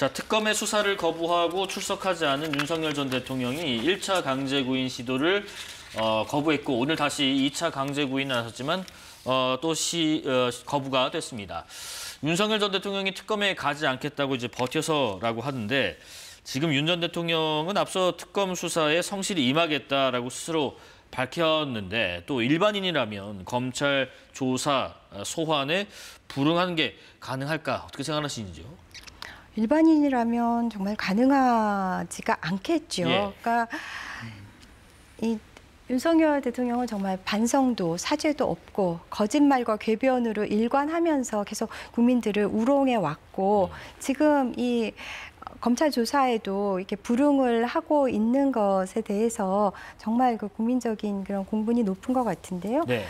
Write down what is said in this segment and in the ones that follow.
자, 특검의 수사를 거부하고 출석하지 않은 윤석열 전 대통령이 1차 강제 구인 시도를 거부했고 오늘 다시 2차 강제 구인에 나섰지만 또 거부가 됐습니다. 윤석열 전 대통령이 특검에 가지 않겠다고 이제 버텨서라고 하는데 지금 윤 전 대통령은 앞서 특검 수사에 성실히 임하겠다라고 스스로 밝혔는데 또 일반인이라면 검찰 조사 소환에 불응하는 게 가능할까? 어떻게 생각하시는지요? 일반인이라면 정말 가능하지가 않겠죠. 예. 그러니까 이 윤석열 대통령은 정말 반성도 사죄도 없고 거짓말과 궤변으로 일관하면서 계속 국민들을 우롱해 왔고 지금 이 검찰 조사에도 이렇게 불응을 하고 있는 것에 대해서 정말 그 국민적인 그런 공분이 높은 것 같은데요. 네.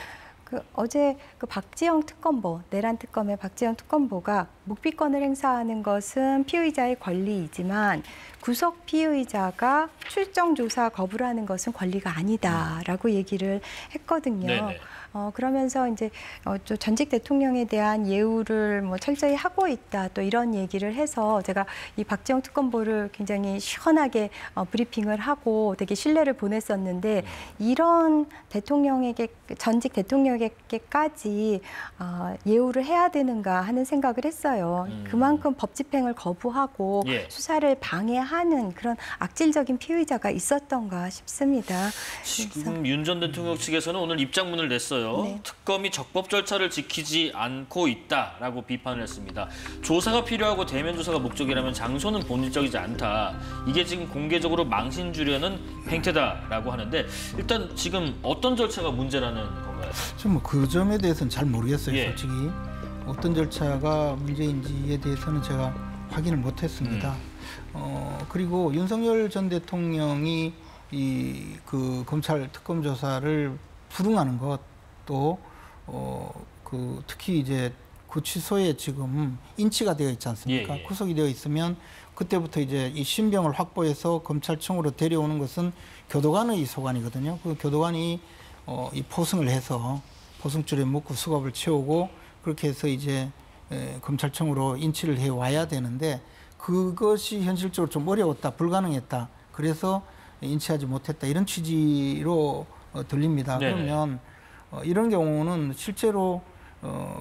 어제 박지영 특검보, 내란 특검의 박지영 특검보가 묵비권을 행사하는 것은 피의자의 권리이지만 구속 피의자가 출정 조사 거부를 하는 것은 권리가 아니다라고 얘기를 했거든요. 네네. 그러면서 이제 또 전직 대통령에 대한 예우를 뭐 철저히 하고 있다 또 이런 얘기를 해서 제가 이 박지영 특검보를 굉장히 시원하게 브리핑을 하고 되게 신뢰를 보냈었는데 이런 대통령에게 전직 대통령에게까지 예우를 해야 되는가 하는 생각을 했어요. 그만큼 법 집행을 거부하고 예. 수사를 방해하는 그런 악질적인 피의자가 있었던가 싶습니다. 지금 윤 전 대통령 측에서는 오늘 입장문을 냈어요. 네. 특검이 적법 절차를 지키지 않고 있다라고 비판을 했습니다. 조사가 필요하고 대면 조사가 목적이라면 장소는 본질적이지 않다. 이게 지금 공개적으로 망신 주려는 행태다라고 하는데 일단 지금 어떤 절차가 문제라는 건가요? 지금 그 점에 대해서는 잘 모르겠어요, 예. 솔직히. 어떤 절차가 문제인지에 대해서는 제가 확인을 못했습니다. 그리고 윤석열 전 대통령이 그 검찰 특검 조사를 불응하는 것 또 특히 이제 구치소에 지금 인치가 되어 있지 않습니까? 예. 구속이 되어 있으면 그때부터 이제 이 신병을 확보해서 검찰청으로 데려오는 것은 교도관의 소관이거든요. 그 교도관이 이 포승을 해서 포승줄에 묶고 수갑을 채우고 그렇게 해서 이제 검찰청으로 인치를 해 와야 되는데 그것이 현실적으로 좀 어려웠다, 불가능했다. 그래서 인치하지 못했다 이런 취지로 들립니다. 네네. 그러면 이런 경우는 실제로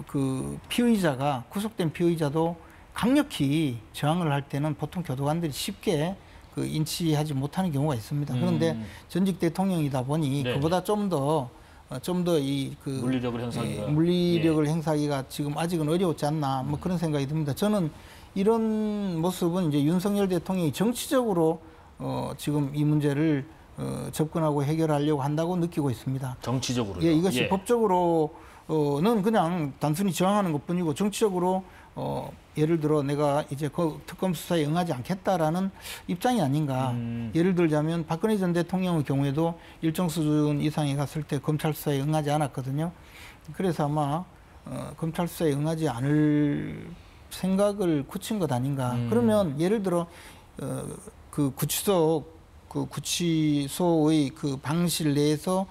그 피의자가 구속된 피의자도 강력히 저항을 할 때는 보통 교도관들이 쉽게 그 인치하지 못하는 경우가 있습니다. 그런데 전직 대통령이다 보니 네네. 그보다 좀 더 이 물리력을 행사하기가 지금 아직은 어려웠지 않나 뭐 그런 생각이 듭니다. 저는 이런 모습은 이제 윤석열 대통령이 정치적으로 지금 이 문제를 접근하고 해결하려고 한다고 느끼고 있습니다. 정치적으로요? 예, 이것이 예. 법적으로는 그냥 단순히 저항하는 것뿐이고 정치적으로 예를 들어 내가 이제 그 특검 수사에 응하지 않겠다라는 입장이 아닌가. 예를 들자면 박근혜 전 대통령의 경우에도 일정 수준 이상에 갔을 때 검찰 수사에 응하지 않았거든요. 그래서 아마 검찰 수사에 응하지 않을 생각을 굳힌 것 아닌가. 그러면 예를 들어 그 구치소의 그 방실 내에서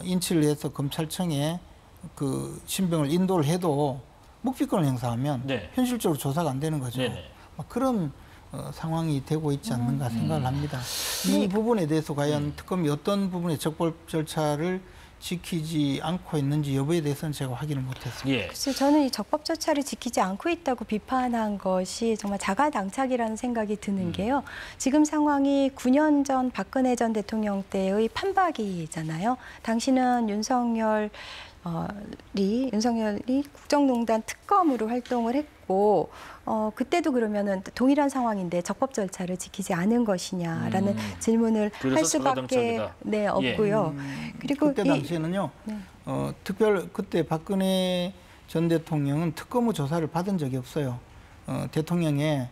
인치를 해서 검찰청에 그 신병을 인도를 해도 묵비권을 행사하면 네. 현실적으로 조사가 안 되는 거죠. 네네. 그런 상황이 되고 있지 않는가 생각을 합니다. 이 부분에 대해서 과연 특검이 어떤 부분의 적법 절차를 지키지 않고 있는지 여부에 대해서는 제가 확인을 못했습니다. 예. 글쎄 저는 이 적법 절차를 지키지 않고 있다고 비판한 것이 정말 자가당착이라는 생각이 드는 게요. 지금 상황이 9년 전 박근혜 전 대통령 때의 판박이잖아요. 당시는 윤석열이 국정농단 특검으로 활동을 했고 그때도 그러면은 동일한 상황인데 적법 절차를 지키지 않은 것이냐라는 질문을 할 수밖에 없고요. 그리고 그때 당시에는요. 그때 박근혜 전 대통령은 특검의 조사를 받은 적이 없어요. 대통령의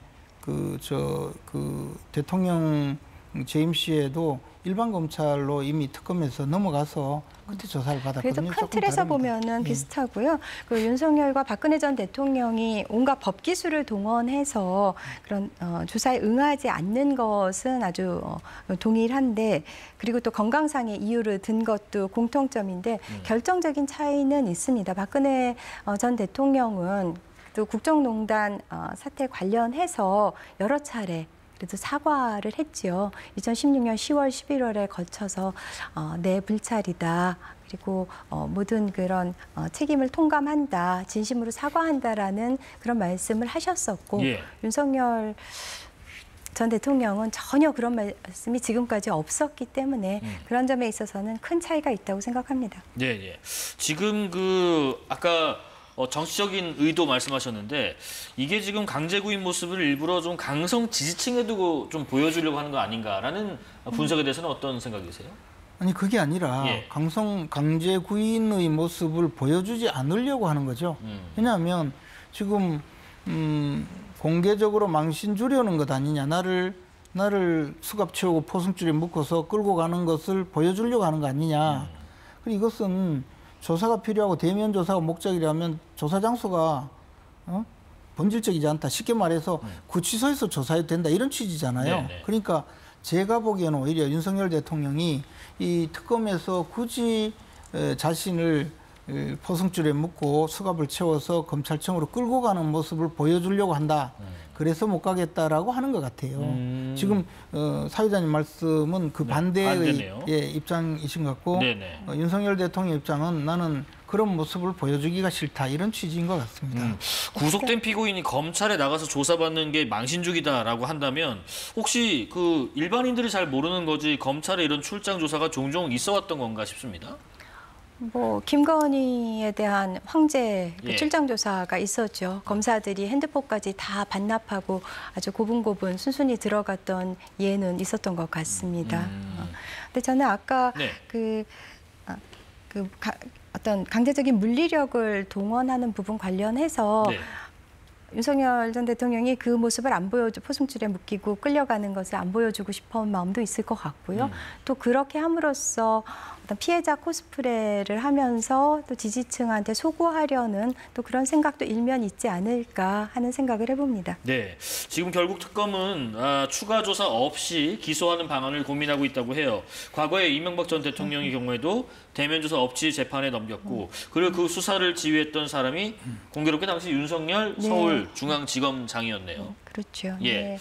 대통령 재임 시에도 일반 검찰로 이미 특검에서 넘어가서 그때 조사를 받았거든요. 그래도 큰 틀에서 보면은 비슷하고요. 그 윤석열과 박근혜 전 대통령이 온갖 법 기술을 동원해서 그런 조사에 응하지 않는 것은 아주 동일한데 그리고 또 건강상의 이유를 든 것도 공통점인데 결정적인 차이는 있습니다. 박근혜 전 대통령은 또 국정농단 사태 관련해서 여러 차례 그래도 사과를 했지요. 2016년 10월, 11월에 거쳐서 내 불찰이다. 그리고 모든 그런 책임을 통감한다. 진심으로 사과한다라는 그런 말씀을 하셨었고 예. 윤석열 전 대통령은 전혀 그런 말씀이 지금까지 없었기 때문에 그런 점에 있어서는 큰 차이가 있다고 생각합니다. 네, 예. 지금 아까 정치적인 의도 말씀하셨는데 이게 지금 강제구인 모습을 일부러 좀 강성 지지층에도 좀 보여주려고 하는 거 아닌가라는 분석에 대해서는 어떤 생각이세요? 아니 그게 아니라 예. 강제 구인의 모습을 보여주지 않으려고 하는 거죠. 왜냐하면 지금 공개적으로 망신 주려는 것 아니냐. 나를 수갑 채우고 포승줄에 묶어서 끌고 가는 것을 보여주려고 하는 거 아니냐. 그리고 이것은 조사가 필요하고 대면 조사가 목적이라면 조사 장소가 본질적이지 않다. 쉽게 말해서 구치소에서 조사해도 된다. 이런 취지잖아요. 네네. 그러니까 제가 보기에는 오히려 윤석열 대통령이 이 특검에서 굳이 자신을 포승줄에 묶고 수갑을 채워서 검찰청으로 끌고 가는 모습을 보여주려고 한다. 그래서 못 가겠다라고 하는 것 같아요. 지금 사회자님 말씀은 그 반대의 반대네요. 입장이신 것 같고 네네. 윤석열 대통령 입장은 나는 그런 모습을 보여주기가 싫다. 이런 취지인 것 같습니다. 구속된 피고인이 검찰에 나가서 조사받는 게 망신주기다라고 한다면 혹시 그 일반인들이 잘 모르는 거지 검찰의 이런 출장 조사가 종종 있어왔던 건가 싶습니다. 김건희에 대한 황제 예. 출장 조사가 있었죠. 검사들이 핸드폰까지 다 반납하고 아주 고분고분 순순히 들어갔던 예는 있었던 것 같습니다. 근데 저는 아까 네. 어떤 강제적인 물리력을 동원하는 부분 관련해서 네. 윤석열 전 대통령이 그 모습을 안 포승줄에 묶이고 끌려가는 것을 안 보여주고 싶은 마음도 있을 것 같고요. 또 그렇게 함으로써 어떤 피해자 코스프레를 하면서 또 지지층한테 소구하려는 또 그런 생각도 일면 있지 않을까 하는 생각을 해봅니다. 네, 지금 결국 특검은 추가 조사 없이 기소하는 방안을 고민하고 있다고 해요. 과거에 이명박 전 대통령의 경우에도 대면 조사 없이 재판에 넘겼고 그리고 그 수사를 지휘했던 사람이 공교롭게 당시 윤석열 네. 서울중앙지검장이었네요. 그렇죠. 예. 네.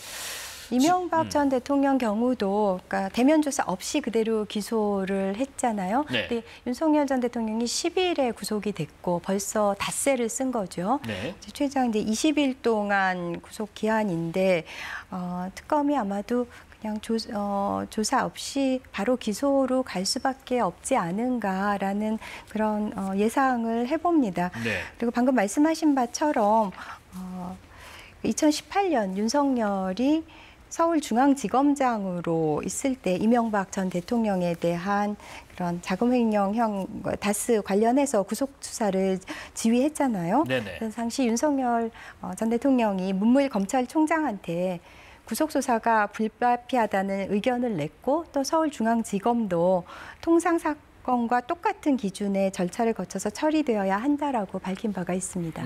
이명박 전 대통령 경우도 그러니까 대면 조사 없이 그대로 기소를 했잖아요. 네. 근데 윤석열 전 대통령이 10일에 구속이 됐고 벌써 닷새를 쓴 거죠. 네. 최장 이제 20일 동안 구속 기한인데 특검이 아마도 그냥 조사 없이 바로 기소로 갈 수밖에 없지 않은가라는 그런 예상을 해봅니다. 네. 그리고 방금 말씀하신 바처럼 2018년 윤석열이 서울중앙지검장으로 있을 때 이명박 전 대통령에 대한 그런 자금횡령형 다스 관련해서 구속 수사를 지휘했잖아요. 네네. 그래서 당시 윤석열 전 대통령이 문무일 검찰총장한테 구속수사가 불가피하다는 의견을 냈고 또 서울중앙지검도 통상사건과 똑같은 기준의 절차를 거쳐서 처리되어야 한다라고 밝힌 바가 있습니다.